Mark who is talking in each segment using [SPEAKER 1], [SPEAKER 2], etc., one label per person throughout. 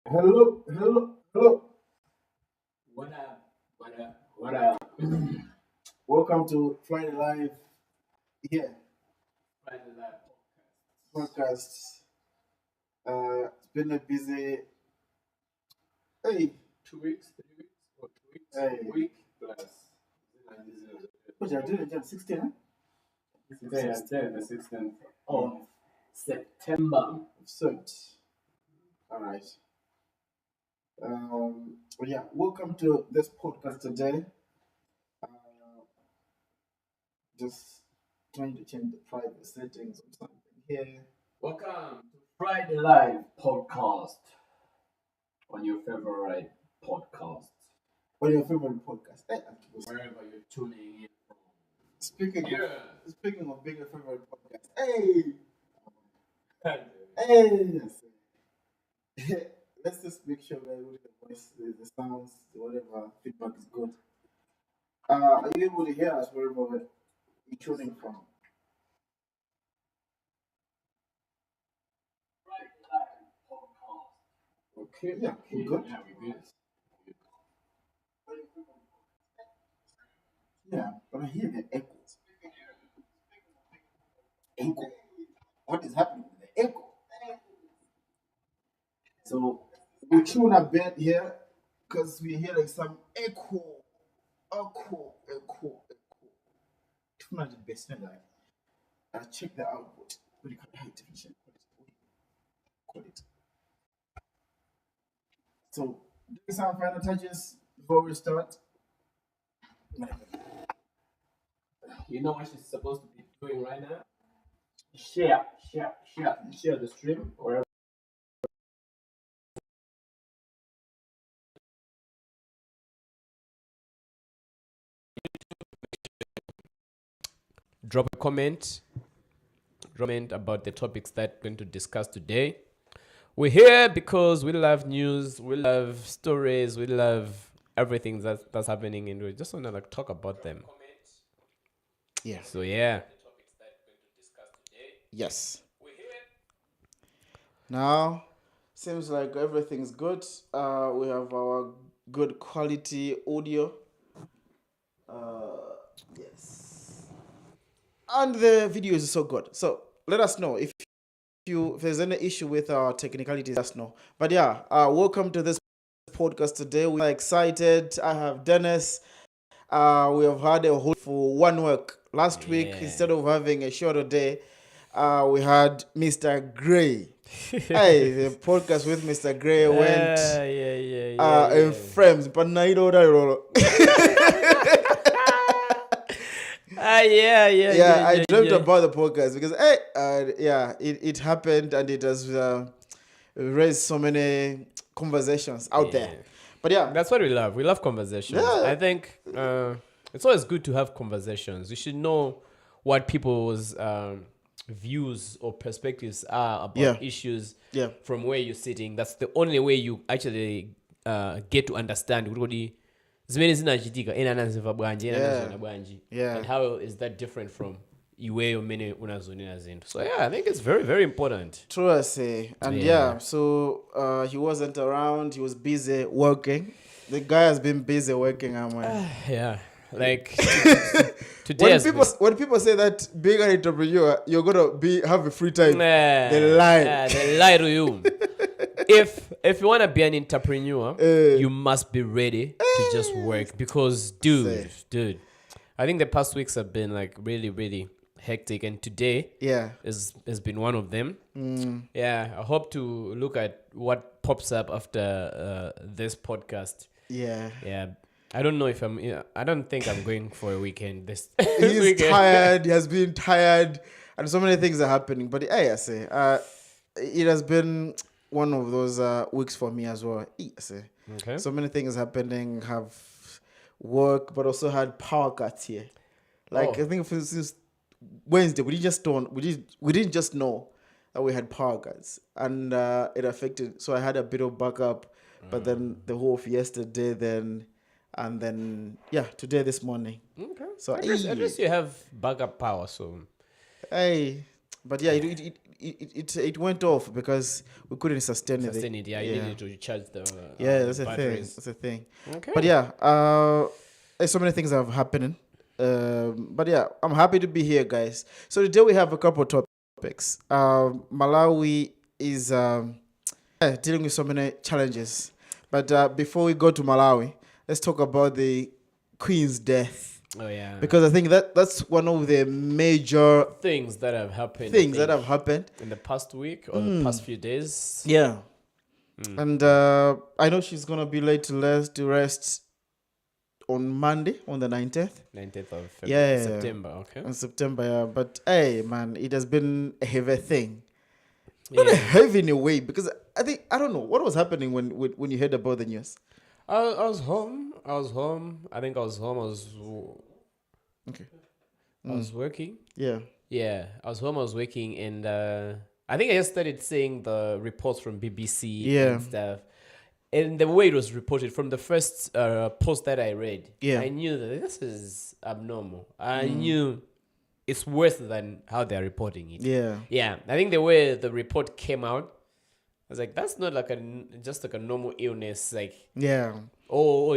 [SPEAKER 1] Hello, hello, hello.
[SPEAKER 2] What up? What up? What up?
[SPEAKER 1] Welcome to Friday Live here
[SPEAKER 2] Friday Live
[SPEAKER 1] podcast. It's been a busy. Hey,
[SPEAKER 2] 2 weeks, 3 weeks, or 2 weeks,
[SPEAKER 1] hey.
[SPEAKER 2] a week plus.
[SPEAKER 1] What you doing? Just 16, huh?
[SPEAKER 2] Today is the 16th of September.
[SPEAKER 1] Absurd. All right. Well, yeah. Welcome to this podcast today. Uh, just trying to change the private settings or something here.
[SPEAKER 2] Welcome to Friday Live podcast on your favorite podcast.
[SPEAKER 1] What your favorite podcast? Hey,
[SPEAKER 2] Wherever you're tuning in from.
[SPEAKER 1] speaking
[SPEAKER 2] Yeah.
[SPEAKER 1] speaking of being a favorite podcast. Hey,
[SPEAKER 2] Hey.
[SPEAKER 1] hey. Yes. Let's just make sure that with the voice, the sounds, whatever feedback is good. Are you able to hear us wherever you're tuning from?
[SPEAKER 2] Friday Live podcast.
[SPEAKER 1] Okay, yeah, we're good.
[SPEAKER 2] Yeah, we're good.
[SPEAKER 1] Yeah, but I hear the echo. Echo. What is happening with the echo? So we tune a bit here because we hear like some echo, echo. Tune at the best like. I check the output. What do you call it? High definition. What do you call it? So, do some final touches before we start.
[SPEAKER 2] You know what she's supposed to be doing right now? Share the stream wherever. Drop a comment about the topics that we're going to discuss today. We're here because we love news, we love stories, we love everything that's happening, and we just want to talk about them.
[SPEAKER 1] Yeah.
[SPEAKER 2] So yeah.
[SPEAKER 1] Yes. Now, seems like everything's good. We have our good quality audio. Yes. And the video is so good. So let us know if there's any issue with our technicalities. Let us know. But yeah, welcome to this podcast today. We are excited. I have Dennis. We have had a whole for 1 week. Last week, instead of having a shorter day, we had Mr. Gray. Hey, the podcast with Mr. Gray went in frames, but now you know that. I dreamt about the podcast because it happened and it has raised so many conversations out there. But yeah,
[SPEAKER 2] That's what we love. We love conversations.
[SPEAKER 1] Yeah.
[SPEAKER 2] I think it's always good to have conversations. You should know what people's views or perspectives are about issues from where you're sitting. That's the only way you actually get to understand zimene zinachitika ena anazimva bwanji ena anazona bwanji and how is that different from iweyo mmene unazonena zinthu. So yeah, I think it's very, very important.
[SPEAKER 1] True, I say. And so he wasn't around. He was busy working. The guy has been busy working.
[SPEAKER 2] Yeah, like today
[SPEAKER 1] when people say that being an entrepreneur, you're gonna have a free time. They lie.
[SPEAKER 2] They lie to you. If you want to be an entrepreneur, you must be ready to just work because, dude, I think the past weeks have been like really, really hectic, and today has been one of them. Yeah, I hope to look at what pops up after this podcast. Yeah. I don't know if I don't think I'm going for a weekend this
[SPEAKER 1] He's
[SPEAKER 2] weekend.
[SPEAKER 1] tired. He has been tired, and so many things are happening. But I say, it has been one of those weeks for me as well.
[SPEAKER 2] Okay.
[SPEAKER 1] So many things happening. Have work, but also had power cuts here. I think since Wednesday, we didn't just know that we had power cuts, and it affected. So I had a bit of backup, but then the whole of yesterday, and then today this morning.
[SPEAKER 2] Okay.
[SPEAKER 1] So
[SPEAKER 2] at least you have backup power. So
[SPEAKER 1] hey, But yeah, it went off because we couldn't sustain it.
[SPEAKER 2] Sustain it. Yeah, you needed to charge the
[SPEAKER 1] That's a thing.
[SPEAKER 2] batteries.
[SPEAKER 1] That's a thing.
[SPEAKER 2] Okay.
[SPEAKER 1] But yeah, there's so many things that have happening. But yeah, I'm happy to be here, guys. So today we have a couple of topics. Malawi is dealing with so many challenges. But before we go to Malawi, let's talk about the Queen's death.
[SPEAKER 2] Oh yeah.
[SPEAKER 1] Because I think that's one of the major
[SPEAKER 2] things that have happened.
[SPEAKER 1] in
[SPEAKER 2] the past week or the past few days.
[SPEAKER 1] Yeah. And I know she's gonna be laid to rest on Monday, on the 19th.
[SPEAKER 2] 19th of
[SPEAKER 1] Yeah.
[SPEAKER 2] September. Okay.
[SPEAKER 1] In September, yeah. But hey, man, it has been a heavy thing.
[SPEAKER 2] Yeah.
[SPEAKER 1] Not heavy in a way, because I don't know what was happening when you heard about the news.
[SPEAKER 2] I was home. I think I was home.
[SPEAKER 1] Okay.
[SPEAKER 2] I was working.
[SPEAKER 1] Yeah.
[SPEAKER 2] Yeah, I was home. I was working, and I think I just started seeing the reports from BBC and stuff. And the way it was reported from the first post that I read, I knew that this is abnormal. I knew it's worse than how they're reporting it.
[SPEAKER 1] Yeah.
[SPEAKER 2] Yeah, I think the way the report came out, I was like, that's not like just like a normal illness. Like,
[SPEAKER 1] Yeah.
[SPEAKER 2] or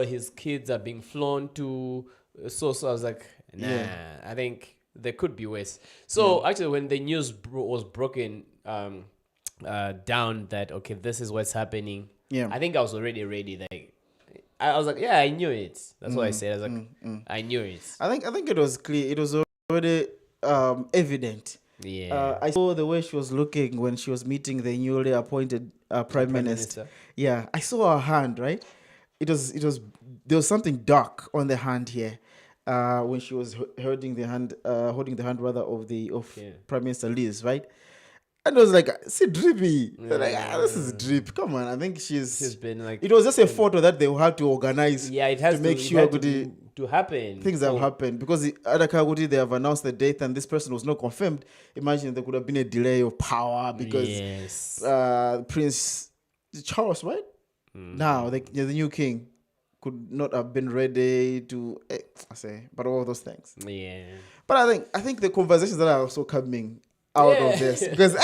[SPEAKER 2] his kids are being flown to. So I was like, nah, I think there could be worse. So actually, when the news was broken down that, okay, this is what's happening, I think I was already ready. Like, I was like, yeah, I knew it. That's what I said. I was like, I knew it.
[SPEAKER 1] I think it was clear. It was already evident.
[SPEAKER 2] Yeah.
[SPEAKER 1] I saw the way she was looking when she was meeting the newly appointed Prime Minister. Yeah, I saw her hand, right? It was there was something dark on the hand here. When she was holding the hand rather of Prime Minister Liz, right? And I was like, see, drippy. Like, this is drip. Come on, I think she's
[SPEAKER 2] been like.
[SPEAKER 1] It was just a photo that they had to organize.
[SPEAKER 2] Yeah, it has
[SPEAKER 1] to make sure
[SPEAKER 2] to happen.
[SPEAKER 1] Things have happened because the other Kaguti, they have announced the date and this person was not confirmed. Imagine there could have been a delay of power because Prince Charles, right? Now the new king could not have been ready to but all those things.
[SPEAKER 2] Yeah.
[SPEAKER 1] But I think the conversations that are also coming out of this because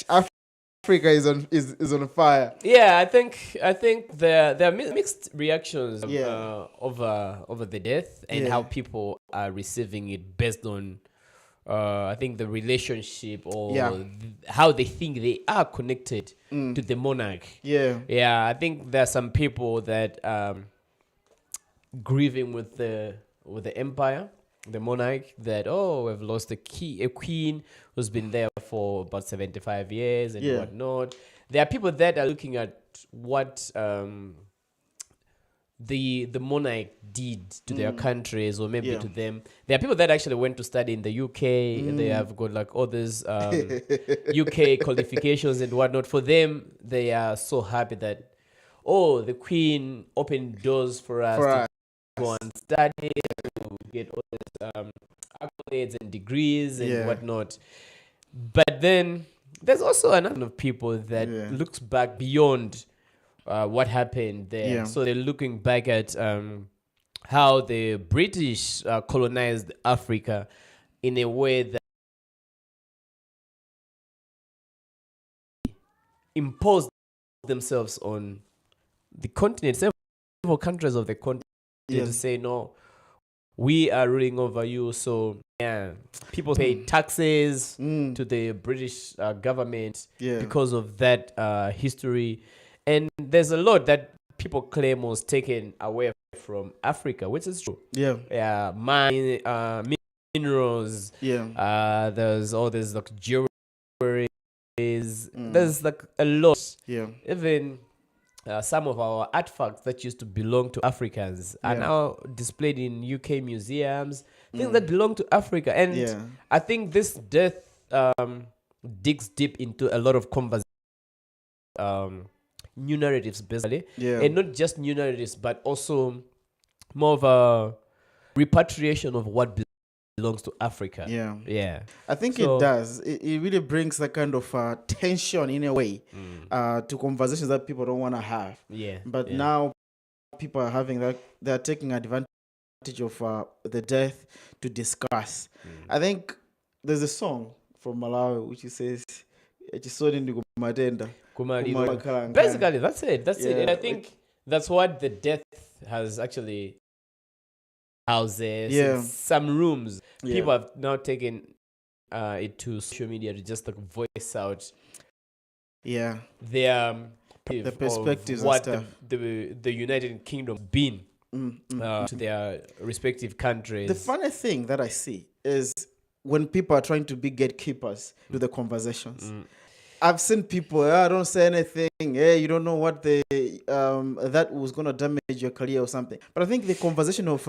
[SPEAKER 1] Africa is on fire.
[SPEAKER 2] Yeah, I think there are mixed reactions over the death and how people are receiving it based on I think the relationship or how they think they are connected to the monarch. Yeah. Yeah, I think there are some people that grieving with the empire, the monarch, that we've lost a queen who's been there for about 75 years and whatnot. There are people that are looking at what the monarch did to their countries or maybe to them. There are people that actually went to study in the UK. They have got like all these UK qualifications and whatnot. For them, they are so happy that the queen opened doors for us to go and study, to get all these accolades and degrees and whatnot. But then there's also another of people that looks back beyond what happened there. Yeah. So they're looking back at how the British colonized Africa in a way that imposed themselves on the continent, several countries of the continent to say, no, we are ruling over you. So people pay taxes to the British government because of that history. And there's a lot that people claim was taken away from Africa, which is true. Yeah. Minerals. There's all this like jewelry. There's like a lot. Even some of our artifacts that used to belong to Africans are now displayed in UK museums. Things that belong to Africa. And I think this death digs deep into a lot of conversation. New narratives, basically, and not just new narratives, but also more of a repatriation of what belongs to Africa. I think it does. It really brings that kind of tension in a way to conversations that people don't want to have. But now people are having that. They're taking advantage of the death to discuss. I think there's a song
[SPEAKER 1] from Malawi, which says, "Chisoni ndi kumatenda, kumakhalanga."
[SPEAKER 2] Basically, that's it. That's it. And I
[SPEAKER 1] Yeah,
[SPEAKER 2] think that's what the death has actually houses,
[SPEAKER 1] Yeah.
[SPEAKER 2] and some rooms.
[SPEAKER 1] Yeah.
[SPEAKER 2] People have now taken it to social media to just like voice out
[SPEAKER 1] Yeah,
[SPEAKER 2] their
[SPEAKER 1] the perspectives
[SPEAKER 2] of
[SPEAKER 1] and
[SPEAKER 2] what
[SPEAKER 1] stuff.
[SPEAKER 2] the United Kingdom been to their respective countries.
[SPEAKER 1] The funny thing that I see is when people are trying to be gatekeepers to the conversations. I've seen people, don't say anything. Hey, you don't know what that was gonna damage your career or something. But I think the conversation of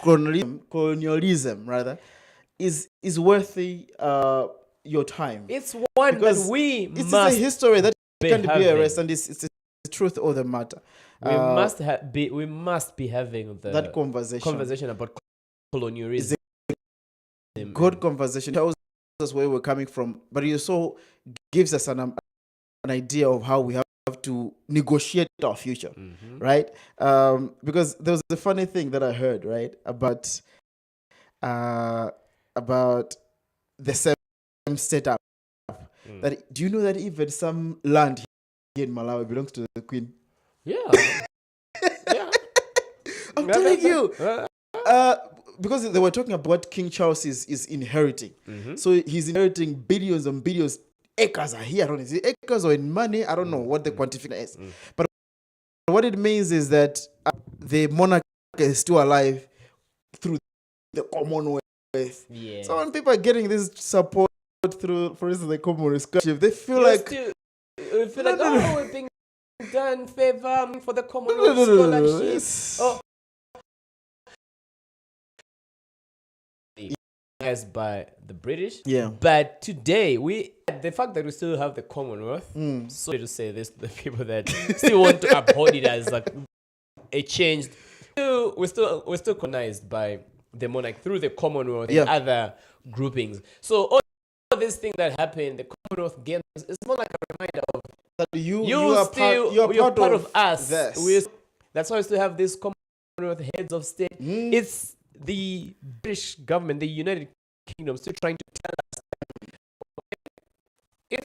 [SPEAKER 1] colonialism rather is worthy your time.
[SPEAKER 2] It's one
[SPEAKER 1] Because
[SPEAKER 2] that we
[SPEAKER 1] It's
[SPEAKER 2] must
[SPEAKER 1] a history that
[SPEAKER 2] be
[SPEAKER 1] can't be
[SPEAKER 2] having.
[SPEAKER 1] erased, and it's the truth of the matter.
[SPEAKER 2] We must be having
[SPEAKER 1] that conversation
[SPEAKER 2] about colonialism.
[SPEAKER 1] Good conversation tells us where we're coming from, but it also gives us an idea of how we have to negotiate our future, right? Because there was a funny thing that I heard, right, about the same setup. That do you know that even some land here in Malawi belongs to the Queen?
[SPEAKER 2] Yeah. Yeah.
[SPEAKER 1] I'm telling you. Because they were talking about what King Charles is inheriting. So he's inheriting billions and billions. Acres are here. I don't know. Is it acres or in money? I don't know what the quantification is. But what it means is that the monarch is still alive through the Commonwealth.
[SPEAKER 2] Yeah.
[SPEAKER 1] So when people are getting this support through, for instance, the Commonwealth scholarship, they feel
[SPEAKER 2] we feel like, we're being done favor for the Commonwealth scholarship. Oh. As by the British, but today the fact that we still have the Commonwealth, sorry to say this to the people that still want to uphold it as like a change, we're still colonized by the monarch through the Commonwealth and other groupings. So all these things that happen, the Commonwealth Games, is more like a reminder of that you're part of us. That's why we still have this Commonwealth heads of state. It's the British government, the United Kingdom, still trying to tell us. It's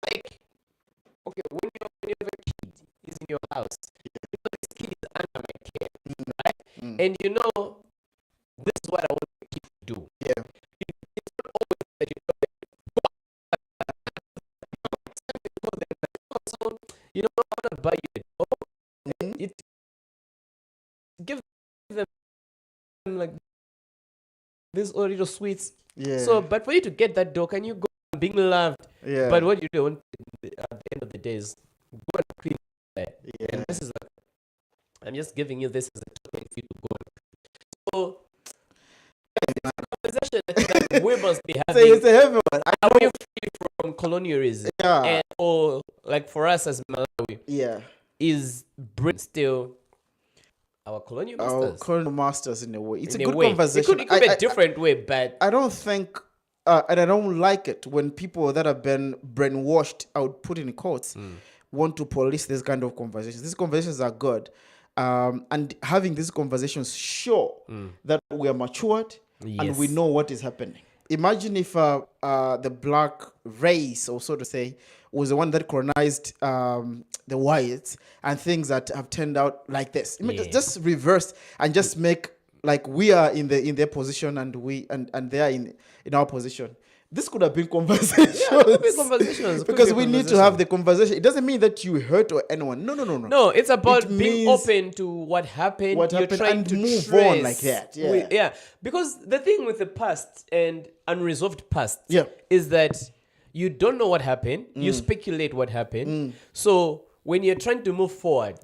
[SPEAKER 2] like, okay, when you have a kid, he's in your house. You know this kid is under my care, right? And you know, this is what I want the kid to do. Yeah. It's not always that you know, you know, I want to buy you a dog. It gives them like these little sweets. Yeah. So, but for you to get that dog, and you go being loved. Yeah. But what you don't at the end of the day is go and clean that. Yeah. And this is I'm just giving you this as a token for you to go. So, it's a conversation that we must be having. It's a heavy one. Are we free from colonialism? Yeah. And, or like for us as Malawi, is Britain still our colonial masters? Our colonial masters in a way. It's a good conversation. It could be a different way, but I don't think, and I don't like it when people that have been brainwashed, I would put in quotes, want to police this kind of conversations. These conversations are good. And having these conversations show that we are matured and we know what is happening. Imagine if the black race, or so to say, was the one that colonized the whites, and things that have turned out like this. Just reverse and just make like we are in their position and they are in our position. This could have been conversations. Yeah, it could be conversations. Because we need to have the conversation. It doesn't mean that you hurt or anyone. No. No, it's about being open to what happened. You're trying to move on like that. Yeah. Because the thing with the past and unresolved past is that you don't know what happened. You speculate what happened. So when you're trying to move forward,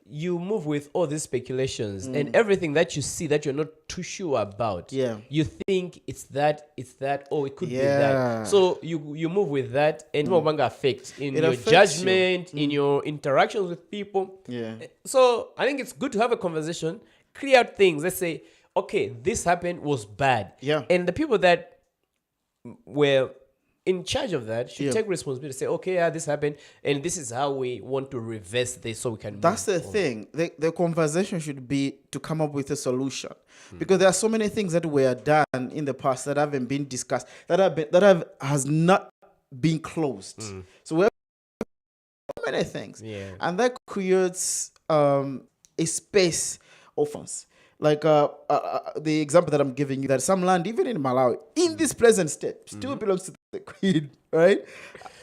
[SPEAKER 2] you move with all these speculations and everything that you see that you're not too sure about. You think it's that, or it could be that. So you move with that, and it affects in your judgment, in your interactions with people. So I think it's good to have a conversation, clear out things. Let's say, okay, this happened was bad. And the people that were in charge of that should take responsibility. Say, okay, yeah, this happened, and this is how we want to reverse this, so we can.
[SPEAKER 1] That's the thing. The conversation should be to come up with a solution, because there are so many things that were done in the past that haven't been discussed, has not been closed. So we have so many things, and that creates a space of funds. Like the example that I'm giving you, that some land, even in Malawi, in this present state, still belongs to the Queen, right?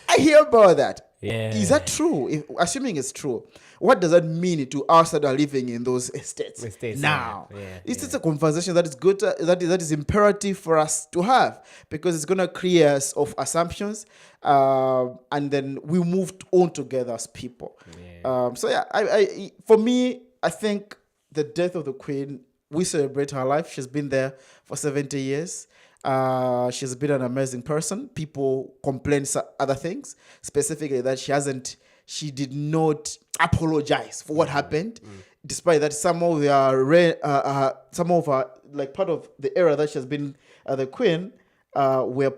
[SPEAKER 1] I hear about that.
[SPEAKER 2] Yeah.
[SPEAKER 1] Is that true? Assuming it's true, what does that mean to us that are living in those estates now? It's just a conversation that is good, that is imperative for us to have, because it's going to clear us of assumptions, and then we moved on together as people. For me, I think the death of the Queen, we celebrate her life. She's been there for 70 years. She's been an amazing person. People complain other things, specifically that she did not apologize for what happened, despite that some of her, like, part of the era that she has been the Queen, were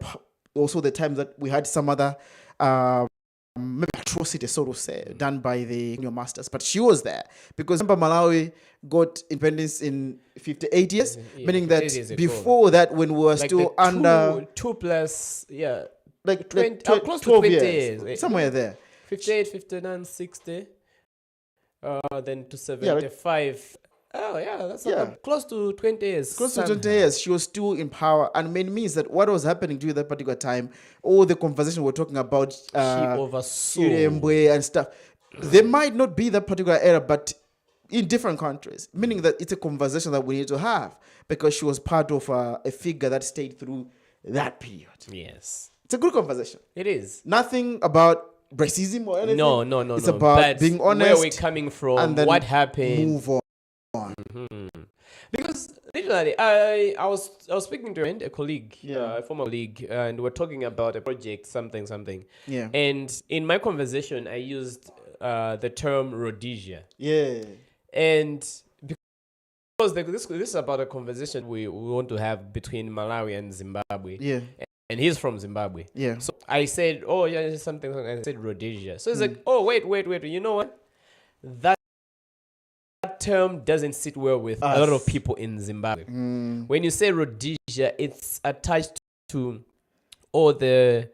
[SPEAKER 1] also the times that we had some other maybe atrocity, so to say, done by the colonial masters. But she was there, because remember, Malawi got independence in 58 years, meaning that before that, when we were like still under
[SPEAKER 2] 2 plus,
[SPEAKER 1] like
[SPEAKER 2] 20, close to 20 years,
[SPEAKER 1] somewhere there,
[SPEAKER 2] 58, 59, 60, then to 75. Oh, yeah, that's close to 20 years.
[SPEAKER 1] Close to 20 years, she was still in power. And it means that what was happening during that particular time, all the conversation we're talking about,
[SPEAKER 2] she oversaw
[SPEAKER 1] and stuff, they might not be that particular era, but in different countries, meaning that it's a conversation that we need to have, because she was part of a figure that stayed through that period.
[SPEAKER 2] Yes.
[SPEAKER 1] It's a good conversation.
[SPEAKER 2] It is.
[SPEAKER 1] Nothing about racism or anything.
[SPEAKER 2] No.
[SPEAKER 1] It's about being honest.
[SPEAKER 2] Where we're coming from, and then what happened.
[SPEAKER 1] Move on.
[SPEAKER 2] Because literally, I was speaking to a colleague, a former colleague, and we're talking about a project, something.
[SPEAKER 1] Yeah.
[SPEAKER 2] And in my conversation, I used the term Rhodesia.
[SPEAKER 1] Yeah.
[SPEAKER 2] And because this is about a conversation we want to have between Malawi and Zimbabwe.
[SPEAKER 1] Yeah.
[SPEAKER 2] And he's from Zimbabwe.
[SPEAKER 1] Yeah.
[SPEAKER 2] So I said, oh yeah, something. I said Rhodesia. So he's like, oh wait. You know what? That term doesn't sit well with a lot of people in Zimbabwe. When you say Rhodesia, it's attached to all the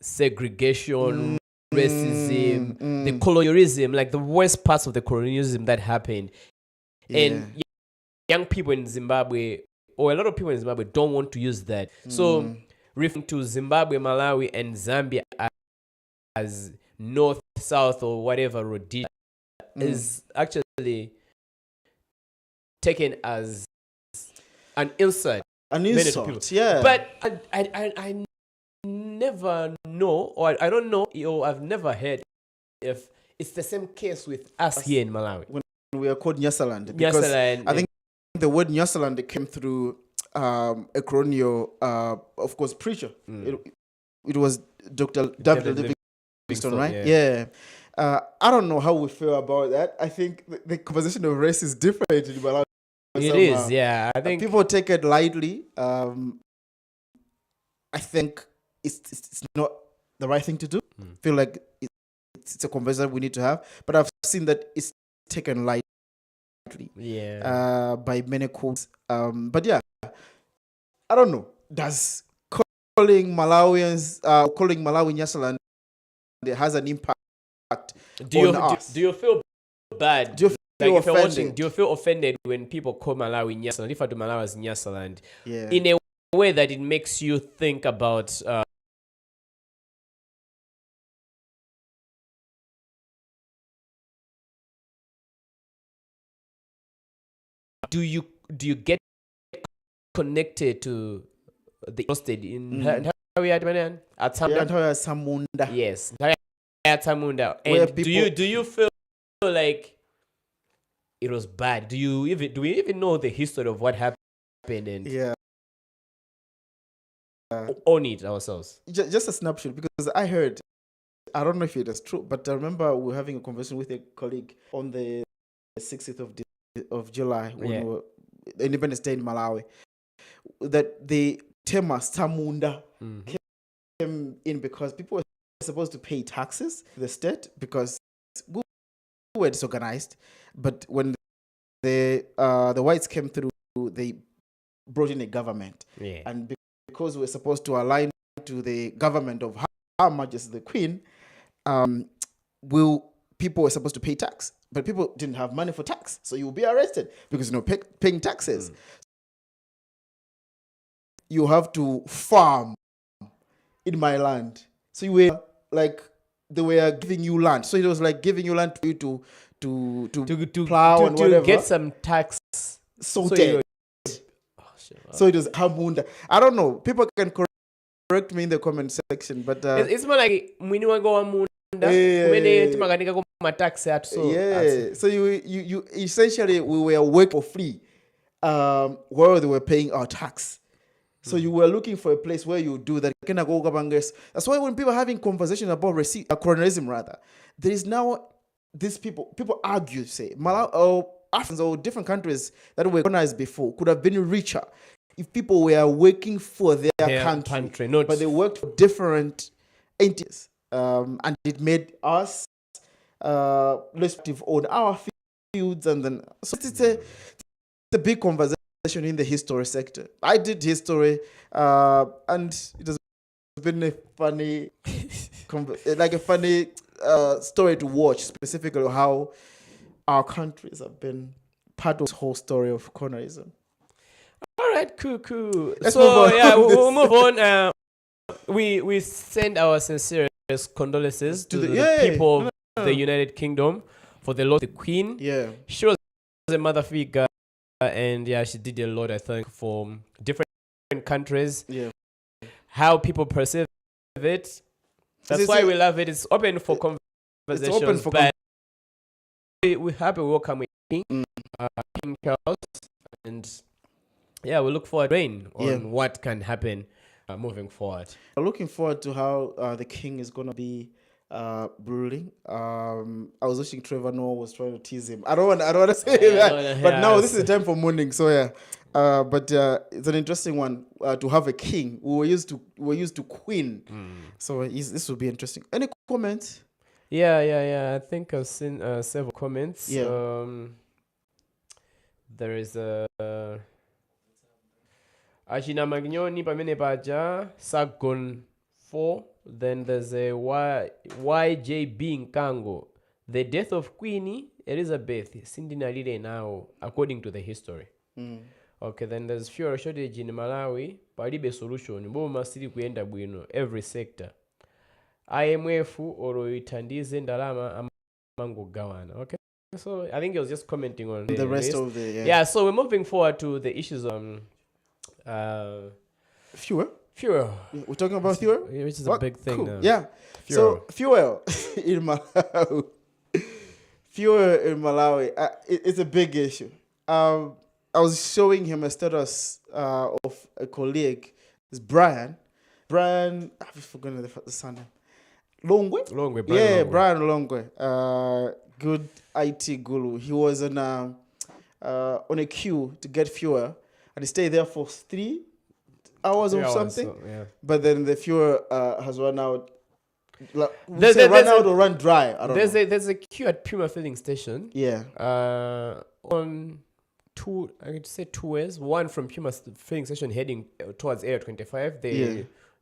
[SPEAKER 2] segregation, racism, the colonialism, like the worst parts of the colonialism that happened. And young people in Zimbabwe, or a lot of people in Zimbabwe, don't want to use that. So referring to Zimbabwe, Malawi, and Zambia as north, south, or whatever, Rhodesia is actually taken as an insult.
[SPEAKER 1] An insult,
[SPEAKER 2] yeah. But I never know, or I don't know, or I've never heard if it's the same case with us here in Malawi.
[SPEAKER 1] When we are called Nyasaland. Because I think the word Nyasaland came through a colonial, of course, preacher. It was Dr. David Livingstone, right? Yeah. I don't know how we feel about that. I think the conversation of race is different in Malawi.
[SPEAKER 2] It is, yeah. I think
[SPEAKER 1] people take it lightly. I think it's not the right thing to do. I feel like it's a conversation we need to have. But I've seen that it's taken lightly. By many quotes. But yeah, I don't know. Does calling Malawi Nyasaland has an impact?
[SPEAKER 2] Do you feel bad? Do you feel offended? Do you feel offended when people call Malawi Nyasaland? If I do Malawi as Nyasaland, in a way that it makes you think about do you get connected to the state in
[SPEAKER 1] Samunda?
[SPEAKER 2] Yes. And do you feel like it was bad? Do we even know the history of what happened and own it ourselves?
[SPEAKER 1] Just a snapshot, because I heard, I don't know if it is true, but I remember we were having a conversation with a colleague on the 6th of July when we were Independence Day in Malawi, that the Tema Samunda came in because people were supposed to pay taxes to the state because we were disorganized. But when the whites came through, they brought in a government.
[SPEAKER 2] Yeah.
[SPEAKER 1] And because we're supposed to align to the government of Her Majesty the Queen, people were supposed to pay tax. But people didn't have money for tax. So you will be arrested because you're not paying taxes. You have to farm in my land. So you were like, they were giving you land. So it was like giving you land to you to plow and whatever.
[SPEAKER 2] To get some tax.
[SPEAKER 1] So it was Hamunda. I don't know. People can correct me in the comment section, but
[SPEAKER 2] it's more like mwini wango wa munda. So
[SPEAKER 1] you essentially, we were working for free, while they were paying our tax. So you were looking for a place where you do that. That's why when people are having conversations about colonialism, rather, there is now these people argue, say, Malawi or Africans or different countries that were colonized before could have been richer if people were working for their country, but they worked for different entities. And it made us less active on our fields, and then so it's a big conversation in the history sector. I did history, and it has been a funny, story to watch, specifically how our countries have been part of this whole story of colonialism.
[SPEAKER 2] All right, cool.
[SPEAKER 1] Let's move on.
[SPEAKER 2] Yeah, we'll move on. We send our sincerest condolences to the people of the United Kingdom for the loss of the Queen.
[SPEAKER 1] Yeah,
[SPEAKER 2] she was a mother figure, and she did a lot, I think, for different countries.
[SPEAKER 1] Yeah,
[SPEAKER 2] how people perceive it. That's why we love it. It's open for conversations. It's open for we have a welcome with King Charles, and we look forward on what can happen moving forward.
[SPEAKER 1] I'm looking forward to how the king is gonna be ruling. I was watching Trevor Noah was trying to tease him. I don't want to say that, but now this is the time for mourning. So but it's an interesting one to have a king. We were used to queen. So this will be interesting. Any comments?
[SPEAKER 2] Yeah. I think I've seen several comments.
[SPEAKER 1] Yeah.
[SPEAKER 2] There is a Ashina Magnoni pamene paja Sagon 4. Then there's a YJB Nkango. The death of Queen Elizabeth sindinalile now, according to the history. Okay, then there's fuel shortage in Malawi. Palibe solution. Boma siri kuenda bwino every sector. IMF oroitandize ndalama amango gawana. Okay. So I think he was just commenting on
[SPEAKER 1] the rest
[SPEAKER 2] list.
[SPEAKER 1] of the
[SPEAKER 2] yeah. So we're moving forward to the issues
[SPEAKER 1] fuel. We're talking about fuel,
[SPEAKER 2] which is a big thing.
[SPEAKER 1] Cool.
[SPEAKER 2] Now.
[SPEAKER 1] Yeah.
[SPEAKER 2] Fuel.
[SPEAKER 1] So fuel in Malawi. Fuel in Malawi. It's a big issue. I was showing him a status of a colleague. It's Brian. I've forgotten the surname.
[SPEAKER 2] Longwe.
[SPEAKER 1] Brian Longwe. Good IT guru. He was on a queue to get fuel, and he stayed there for 3 hours or something. But then the fuel has run out. Run out or run dry. I don't know.
[SPEAKER 2] There's a queue at Puma filling station.
[SPEAKER 1] Yeah.
[SPEAKER 2] On two ways. One from Puma filling station heading towards Area 25.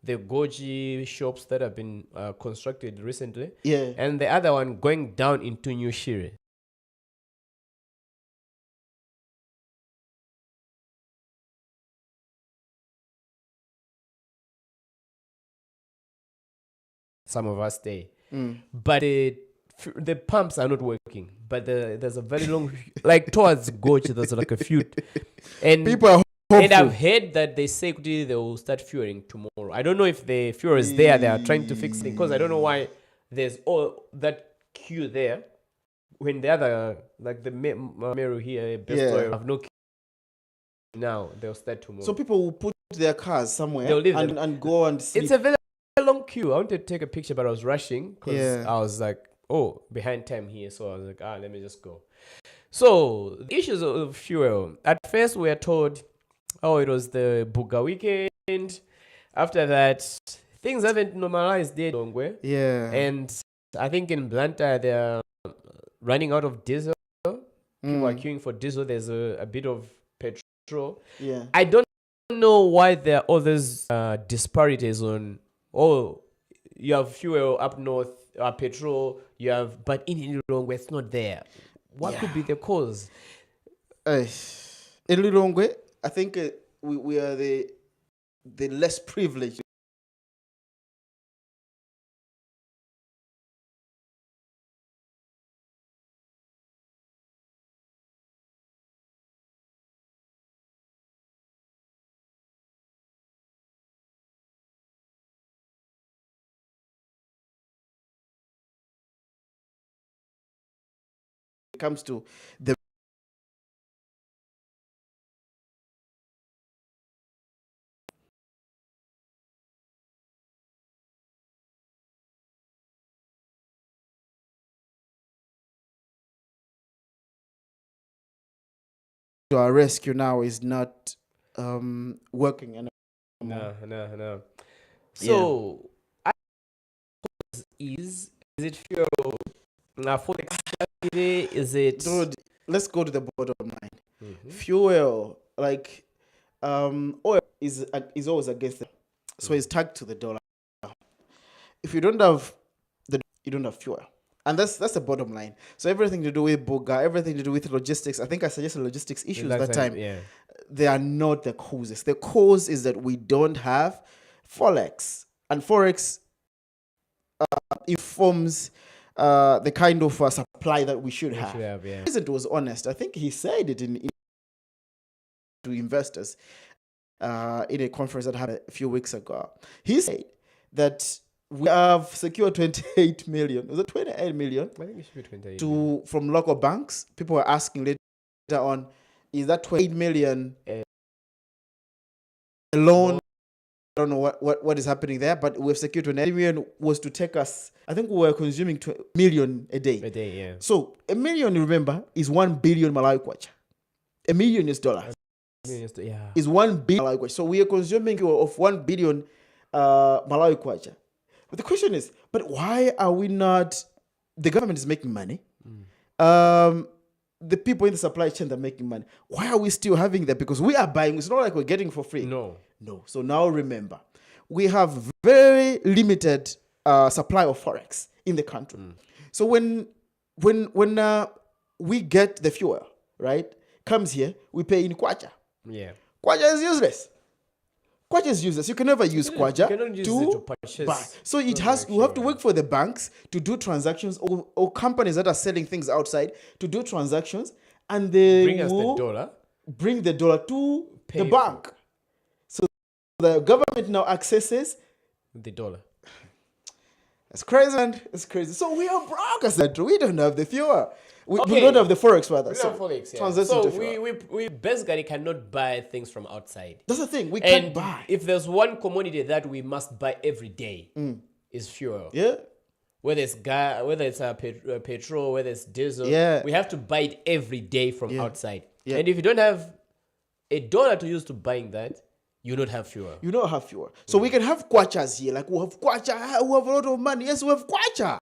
[SPEAKER 2] The Goji shops that have been constructed recently.
[SPEAKER 1] Yeah.
[SPEAKER 2] And the other one going down into New Shire. Some of us stay. But the pumps are not working. But there's a very long, like towards Goji, there's like a few. And
[SPEAKER 1] people are hopeful.
[SPEAKER 2] And I've heard that they say they will start fueling tomorrow. I don't know if the fuel is there. They are trying to fix it because I don't know why there's all that queue there when the other, like the Meru here, have no queue. Now they'll start tomorrow.
[SPEAKER 1] So people will put their cars somewhere and go and sleep.
[SPEAKER 2] It's a very long queue. I wanted to take a picture, but I was rushing because I was like, behind time here. So I was like, let me just go. So the issues of fuel. At first we were told, it was the Buga weekend after that, things haven't normalized there, Dongwe.
[SPEAKER 1] Yeah.
[SPEAKER 2] And I think in Blantyre, they're running out of diesel. People are queuing for diesel. There's a bit of petrol.
[SPEAKER 1] Yeah.
[SPEAKER 2] I don't know why there are all these disparities on, oh, you have fuel up north, petrol, you have, but in Lilongwe, it's not there. What could be the cause?
[SPEAKER 1] In Lilongwe, I think we are the less privileged. It comes to the to our rescue now is not working anymore.
[SPEAKER 2] No. So, is it fuel? Forex strategy? Is it?
[SPEAKER 1] Dude, let's go to the bottom line. Fuel, like oil, is always against it, so it's tagged to the dollar. If you don't have you don't have fuel, and that's the bottom line. So everything to do with Boga, everything to do with logistics. I think I suggested logistics issues that time.
[SPEAKER 2] Yeah.
[SPEAKER 1] They are not the causes. The cause is that we don't have forex, and forex informs the kind of supply that we should have.
[SPEAKER 2] Yeah.
[SPEAKER 1] The president was honest. I think he said it to investors in a conference that happened a few weeks ago. He said that we have secured 28 million. Was it 28 million?
[SPEAKER 2] I think it should be 28.
[SPEAKER 1] From local banks. People were asking later on, is that 28 million a loan? I don't know what is happening there, but we've secured 28 million was to take us. I think we were consuming 2 million a day.
[SPEAKER 2] A day, yeah.
[SPEAKER 1] So a million, remember, is 1 billion Malawi kwacha. A million is dollars.
[SPEAKER 2] Yeah.
[SPEAKER 1] Is 1 billion Malawi kwacha. So we are consuming of 1 billion Malawi kwacha. But the question is, but why are we not? The government is making money. The people in the supply chain are making money. Why are we still having that? Because we are buying. It's not like we're getting for free.
[SPEAKER 2] No.
[SPEAKER 1] So now remember, we have very limited supply of forex in the country. So when we get the fuel, right, comes here, we pay in kwacha.
[SPEAKER 2] Yeah.
[SPEAKER 1] Kwacha is useless. Kwacha is useless. You can never use kwacha
[SPEAKER 2] to purchase.
[SPEAKER 1] buy. So it has. You have to work for the banks to do transactions, or companies that are selling things outside to do transactions, and they
[SPEAKER 2] Bring us the dollar.
[SPEAKER 1] Bring the dollar to the bank. So the government now accesses
[SPEAKER 2] the dollar.
[SPEAKER 1] It's crazy, and it's crazy. So we are broke as that. We don't have the fuel. We don't have the forex, rather.
[SPEAKER 2] We don't have forex, yeah.
[SPEAKER 1] Translate
[SPEAKER 2] So
[SPEAKER 1] into fuel.
[SPEAKER 2] we basically cannot buy things from outside.
[SPEAKER 1] That's the thing. We
[SPEAKER 2] And
[SPEAKER 1] can't buy.
[SPEAKER 2] if there's one commodity that we must buy every day, is fuel.
[SPEAKER 1] Yeah.
[SPEAKER 2] Whether it's gas, whether it's petrol, whether it's diesel,
[SPEAKER 1] Yeah.
[SPEAKER 2] we have to buy it every day from outside.
[SPEAKER 1] Yeah.
[SPEAKER 2] And if you don't have a dollar to use to buying that, you don't have fuel.
[SPEAKER 1] You don't have fuel. So we can have kwachas here. Like we have kwacha, we have a lot of money. Yes, we have kwacha.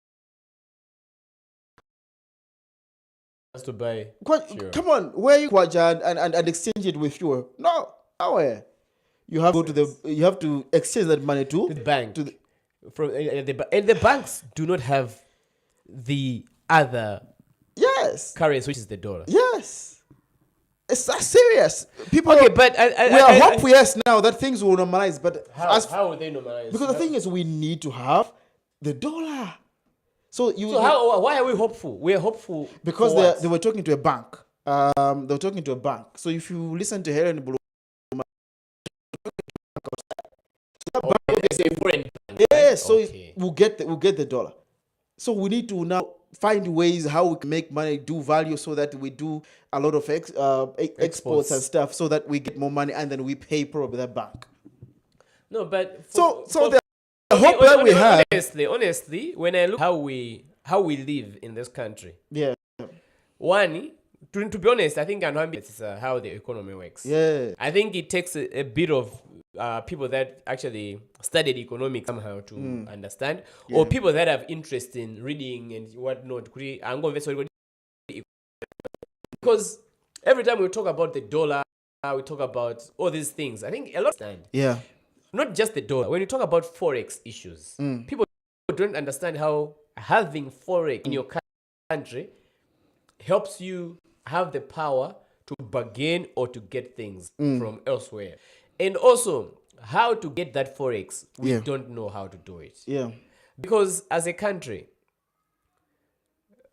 [SPEAKER 2] To buy fuel.
[SPEAKER 1] Come on, where you kwacha and exchange it with fuel? No, nowhere. You have to exchange that money to
[SPEAKER 2] the bank.
[SPEAKER 1] To the,
[SPEAKER 2] and the banks do not have the other
[SPEAKER 1] yes,
[SPEAKER 2] currency, which is the dollar.
[SPEAKER 1] yes. It's that serious. People.
[SPEAKER 2] Okay, but
[SPEAKER 1] we are hopeful, yes, now that things will normalize. But
[SPEAKER 2] how will they normalize?
[SPEAKER 1] Because the thing is, we need to have the dollar. So
[SPEAKER 2] why are we hopeful? We are hopeful
[SPEAKER 1] because they were talking to a bank. They were talking to a bank. So if you listen to Helen Blue, we'll get the dollar. So we need to now find ways how we can make money, do value, so that we do a lot of exports and stuff, so that we get more money and then we pay probably the bank.
[SPEAKER 2] No, but
[SPEAKER 1] the hope that we have.
[SPEAKER 2] Honestly, when I look how we live in this country,
[SPEAKER 1] yeah.
[SPEAKER 2] One, to be honest, I think it's how the economy works.
[SPEAKER 1] Yeah.
[SPEAKER 2] I think it takes a bit of people that actually studied economics somehow to understand, or people that have interest in reading and whatnot. Because every time we talk about the dollar, we talk about all these things. I think a lot of time,
[SPEAKER 1] Yeah.
[SPEAKER 2] not just the dollar. When you talk about forex issues, people don't understand how having forex in your country helps you have the power to bargain or to get things from elsewhere. And also, how to get that forex, we
[SPEAKER 1] Yeah.
[SPEAKER 2] don't know how to do it.
[SPEAKER 1] Yeah.
[SPEAKER 2] Because as a country,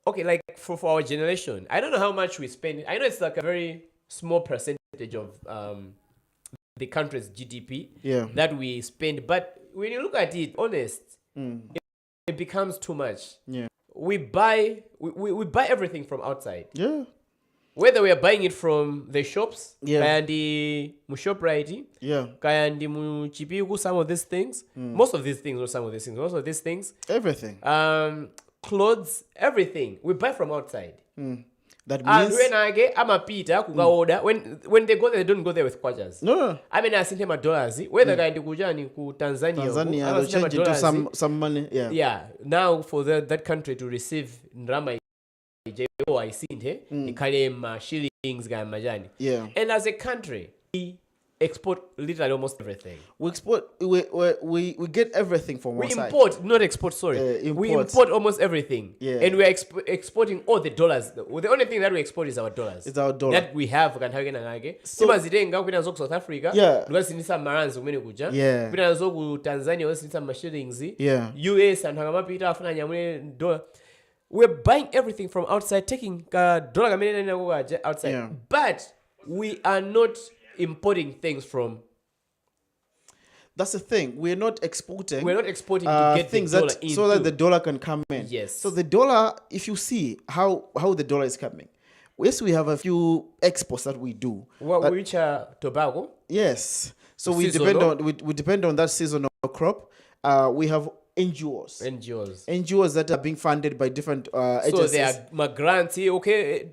[SPEAKER 2] okay, like for our generation, I don't know how much we spend. I know it's like a very small percentage of the country's GDP
[SPEAKER 1] Yeah.
[SPEAKER 2] that we spend. But when you look at it, honest, it becomes too much.
[SPEAKER 1] Yeah.
[SPEAKER 2] We buy everything from outside.
[SPEAKER 1] Yeah.
[SPEAKER 2] Whether we are buying it from the shops,
[SPEAKER 1] Yeah.
[SPEAKER 2] kaya ndi mu ShopRite,
[SPEAKER 1] Yeah.
[SPEAKER 2] kaya ndi mu Chipiku, some of these things, most of these things, or some of these things, most of these things,
[SPEAKER 1] Everything.
[SPEAKER 2] clothes, everything we buy from outside.
[SPEAKER 1] That
[SPEAKER 2] And
[SPEAKER 1] means
[SPEAKER 2] when I get, I'm a Peter, order. When they go there, they don't go there with kwajas.
[SPEAKER 1] no.
[SPEAKER 2] I mean, I sent him a dollars. Whether I do kujani ku Tanzania,
[SPEAKER 1] Tanzania will change into some money. Yeah.
[SPEAKER 2] yeah. Now for that country to receive nrama I seen here, ikalema shillings ga majani.
[SPEAKER 1] Yeah.
[SPEAKER 2] And as a country, we export literally almost everything.
[SPEAKER 1] We export. We get everything from
[SPEAKER 2] We
[SPEAKER 1] outside.
[SPEAKER 2] import, not export. Sorry, we import almost everything.
[SPEAKER 1] Yeah.
[SPEAKER 2] And we are exporting all the dollars. The only thing that we export is our dollars.
[SPEAKER 1] It's our dollar.
[SPEAKER 2] That we have can have ngage.
[SPEAKER 1] So-
[SPEAKER 2] Sima zidenga kwina zo South Africa.
[SPEAKER 1] Yeah.
[SPEAKER 2] Lukasinisa maranzi kumene kuja.
[SPEAKER 1] Yeah.
[SPEAKER 2] Kwina zo ku Tanzania wasinisa mashillings.
[SPEAKER 1] Yeah.
[SPEAKER 2] US and hagamapita afuna nyamule dollar. We're buying everything from outside, taking dollar kamene nene kukaja outside.
[SPEAKER 1] Yeah.
[SPEAKER 2] But we are not importing things from.
[SPEAKER 1] That's the thing. We're not exporting.
[SPEAKER 2] We're not exporting to get
[SPEAKER 1] things
[SPEAKER 2] the dollar
[SPEAKER 1] that
[SPEAKER 2] in
[SPEAKER 1] so that
[SPEAKER 2] too.
[SPEAKER 1] the dollar can come in.
[SPEAKER 2] Yes.
[SPEAKER 1] So the dollar, if you see how the dollar is coming, yes, we have a few exports that we do.
[SPEAKER 2] Which are tobacco.
[SPEAKER 1] Yes. So we
[SPEAKER 2] Seasonal.
[SPEAKER 1] depend on we depend on that seasonal crop. We have NGOs. NGOs that are being funded by different
[SPEAKER 2] So
[SPEAKER 1] agencies.
[SPEAKER 2] they are grants. Okay,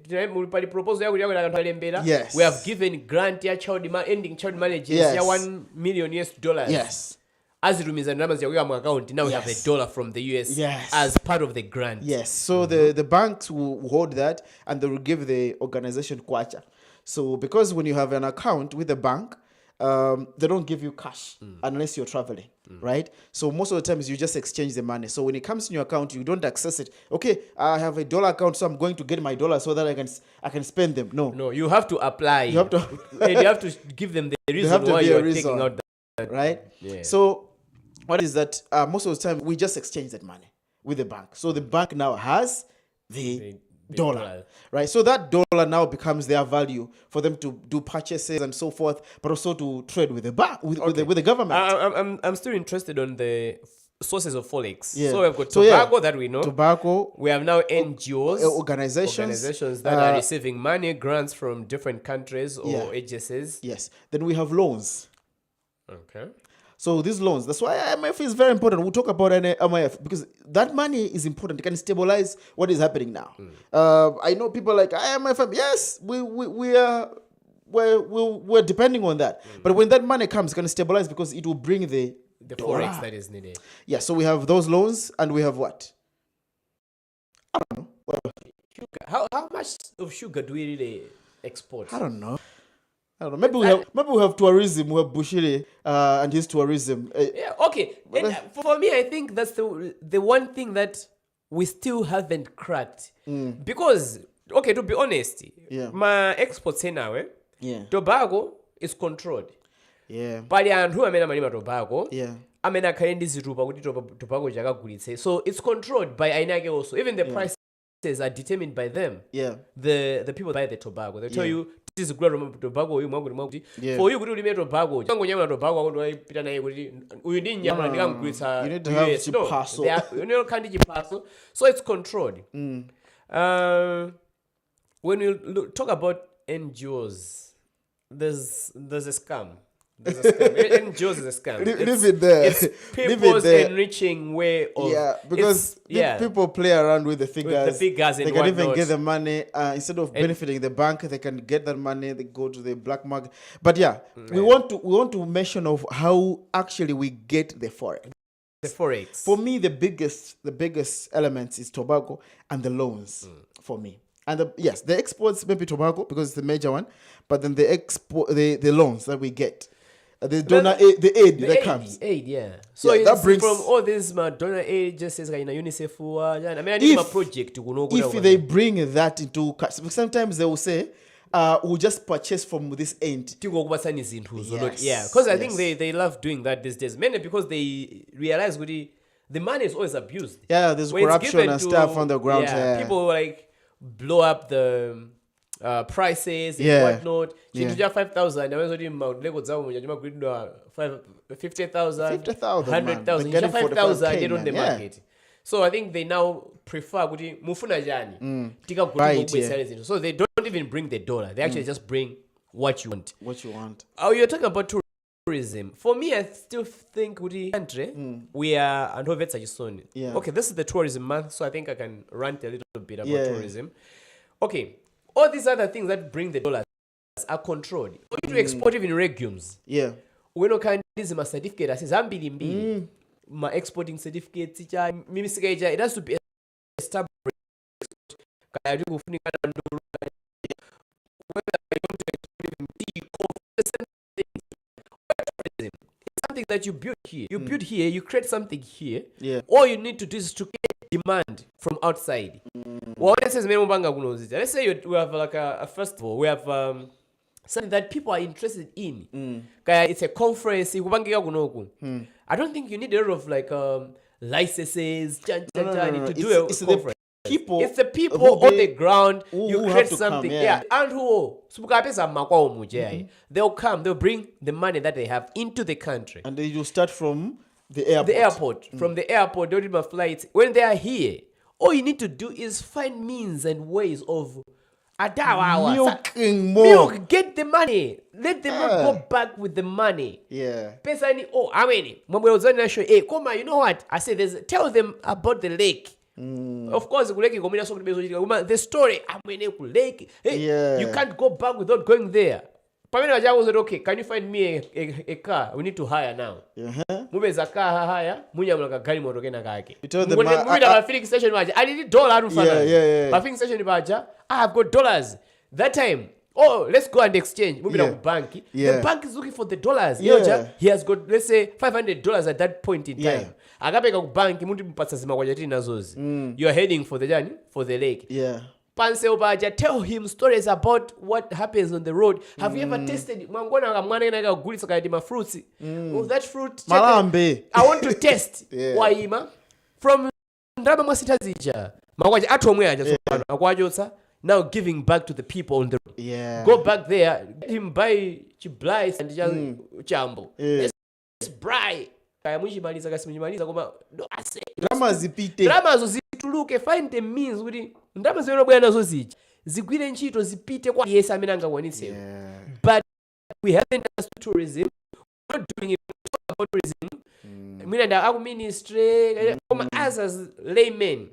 [SPEAKER 2] proposal.
[SPEAKER 1] Yes.
[SPEAKER 2] We have given grant ending child marriages.
[SPEAKER 1] Yes.
[SPEAKER 2] $1 million.
[SPEAKER 1] Yes.
[SPEAKER 2] As it means account, now we have
[SPEAKER 1] Yes.
[SPEAKER 2] a dollar from the US
[SPEAKER 1] Yes.
[SPEAKER 2] as part of the grant.
[SPEAKER 1] Yes. So the banks will hold that and they will give the organization kwacha. So because when you have an account with the bank, they don't give you cash unless you're traveling, right? So most of the times you just exchange the money. So when it comes in your account, you don't access it. Okay, I have a dollar account, so I'm going to get my dollars so that I can spend them. No,
[SPEAKER 2] You have to apply.
[SPEAKER 1] you have to,
[SPEAKER 2] And you have to give them the reason
[SPEAKER 1] have to
[SPEAKER 2] why
[SPEAKER 1] be a
[SPEAKER 2] you're
[SPEAKER 1] reason.
[SPEAKER 2] taking out that.
[SPEAKER 1] right?
[SPEAKER 2] Yeah.
[SPEAKER 1] So what is that? Most of the time we just exchange that money with the bank. So the bank now has the dollar, right? So that dollar now becomes their value for them to do purchases and so forth, but also to trade with the bank with the government.
[SPEAKER 2] I'm still interested on the sources of forex.
[SPEAKER 1] Yeah.
[SPEAKER 2] So we've got
[SPEAKER 1] So, yeah.
[SPEAKER 2] tobacco that we know.
[SPEAKER 1] Tobacco,
[SPEAKER 2] We have now NGOs,
[SPEAKER 1] organizations
[SPEAKER 2] that are receiving money, grants from different countries or
[SPEAKER 1] Yeah.
[SPEAKER 2] agencies.
[SPEAKER 1] yes. Then we have loans.
[SPEAKER 2] Okay.
[SPEAKER 1] So these loans, that's why IMF is very important. We'll talk about IMF because that money is important. It can stabilize what is happening now. I know people like IMF. Yes, we're depending on that. But when that money comes, it's going to stabilize because it will bring the dollar.
[SPEAKER 2] Forex that is needed.
[SPEAKER 1] Yeah. So we have those loans and we have what? I don't know. Well,
[SPEAKER 2] How much of sugar do we really export?
[SPEAKER 1] I don't know. Maybe we have tourism. We have Bushiri and his tourism.
[SPEAKER 2] Yeah, okay. And for me, I think that's the one thing that we still haven't cracked. Because, okay, to be honest,
[SPEAKER 1] Yeah.
[SPEAKER 2] my exports here now,
[SPEAKER 1] Yeah.
[SPEAKER 2] tobacco is controlled.
[SPEAKER 1] Yeah.
[SPEAKER 2] Pali anthu amene amalima tobacco,
[SPEAKER 1] Yeah.
[SPEAKER 2] amene akhale ndi zitupa kuti tobacco chakagulitse. So it's controlled by aina ake also. Even the prices are determined by them.
[SPEAKER 1] Yeah.
[SPEAKER 2] The people buy the tobacco. They tell you this is good tobacco you mwakuti.
[SPEAKER 1] Yeah.
[SPEAKER 2] For you kuti ulime tobacco. Chango nyama tobacco akuti wapita naye kuti uyu ndi nyama ndikamgulitsa.
[SPEAKER 1] You need to have chipaso.
[SPEAKER 2] You need kandi chipaso. So it's controlled. When you talk about NGOs, there's a scam. There's a scam. NGOs is a scam.
[SPEAKER 1] Leave it there.
[SPEAKER 2] It's
[SPEAKER 1] Leave it
[SPEAKER 2] people's
[SPEAKER 1] there.
[SPEAKER 2] enriching way of
[SPEAKER 1] because people play around with the figures.
[SPEAKER 2] With the figures
[SPEAKER 1] they
[SPEAKER 2] and
[SPEAKER 1] can even
[SPEAKER 2] whatnot.
[SPEAKER 1] get the money instead of benefiting the bank. They can get that money. They go to the black market. But we want to mention of how actually we get the forex.
[SPEAKER 2] The forex.
[SPEAKER 1] For me, the biggest elements is tobacco and the loans. For me, and the exports maybe tobacco because it's the major one, but then the loans that we get. The donor aid, the aid that comes.
[SPEAKER 2] So
[SPEAKER 1] that brings
[SPEAKER 2] from all this donor aid, just says UNICEF. I mean, I need my project to go.
[SPEAKER 1] If they bring that into, sometimes they will say, we'll just purchase from this end.
[SPEAKER 2] Because I think they love doing that these days, mainly because they realize the money is always abused.
[SPEAKER 1] Yeah, there's corruption and stuff on the ground.
[SPEAKER 2] People like blow up the prices and whatnot. Chintu cha 5,000 aweza kuti lego zao mwenye jama gwidwa 50,000 100,000 cha 5,000 yet on the market. So I think they now prefer kuti mufuna jani tika kuti so they don't even bring the dollar. They actually just bring what you want. Oh, you're talking about tourism. For me, I still think kuti country we are and okay, this is the tourism month, so I think I can rant a little bit about tourism. Okay, all these other things that bring the dollars are controlled. For you to export even legumes. We no kind of my certificate. I says I'm bidding my exporting certificate. It has to be established. It's something that you build here. You build here. You create something here. All you need to do is to get demand from outside. Well, let's say we have like a festival. We have something that people are interested in. It's a conference. I don't think you need a lot of like licenses to do a conference. It's the people on the ground. You create something. And they'll come. They'll bring the money that they have into the country.
[SPEAKER 1] And then you start from the airport.
[SPEAKER 2] From the airport, they'll do my flights. When they are here, all you need to do is find means and ways of
[SPEAKER 1] milking more.
[SPEAKER 2] Milk, get the money. Let them not go back with the money. Pesa ni you know what? I say tell them about the lake. Of course, the story. You can't go back without going there. Pamela was okay. Can you find me a car? We need to hire now. Mubeza car hire. Munya gari moto kena kake.
[SPEAKER 1] You told them
[SPEAKER 2] filling station I need $1. Filling station I have got dollars. That time, let's go and exchange. Bank. The bank is looking for the dollars. He has got, let's say, $500 at that point in time. Bank. You are heading for the journey, for the lake. Panse Obaja, tell him stories about what happens on the road. Have you ever tasted fruits? That fruit,
[SPEAKER 1] Malambe.
[SPEAKER 2] I want to test. Waima from Ndraba Masitazija. Now giving back to the people on the road. Go back there, let him buy chiblais and chambo. Let's buy. Drama zituluke, find the means with ndama zinobuya nazo ziji zigwire ntchito zipite kwa yes amene angakwanitse. But we haven't understood tourism. We're not doing it about tourism. Our ministry, as laymen,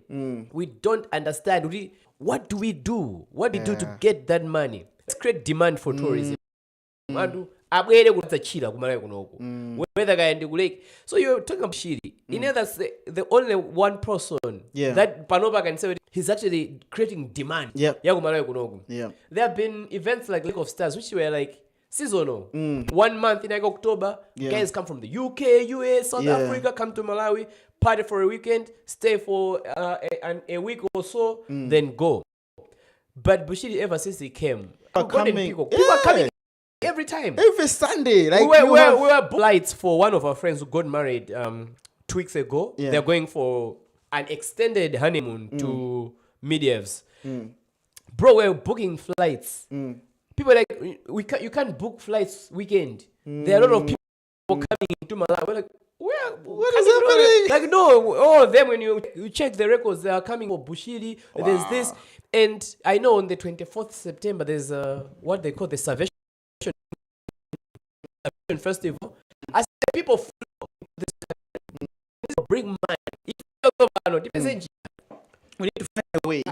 [SPEAKER 2] we don't understand what do we do? What do we do to get that money? Let's create demand for tourism. So you're talking about Shiri. In others, the only one person that Panoba can say he's actually creating demand. There have been events like Lake of Stars, which were like seasonal. 1 month in like October, guys come from the UK, US, South Africa, come to Malawi, party for a weekend, stay for a week or so, then go. But Bushiri, ever since he came, people are coming every time.
[SPEAKER 1] Every Sunday. Like
[SPEAKER 2] we were lights for one of our friends who got married 2 weeks ago. They're going for an extended honeymoon to Medievs. Bro, we're booking flights. People are like, you can't book flights weekend. There are a lot of people coming into Malawi. We're like, what is happening? Like, no, all of them, when you check the records, they are coming for Bushiri. There's this. And I know on the 24th September, there's what they call the Salvation first of all. I said people flow this bring money. If
[SPEAKER 1] We need to find a way.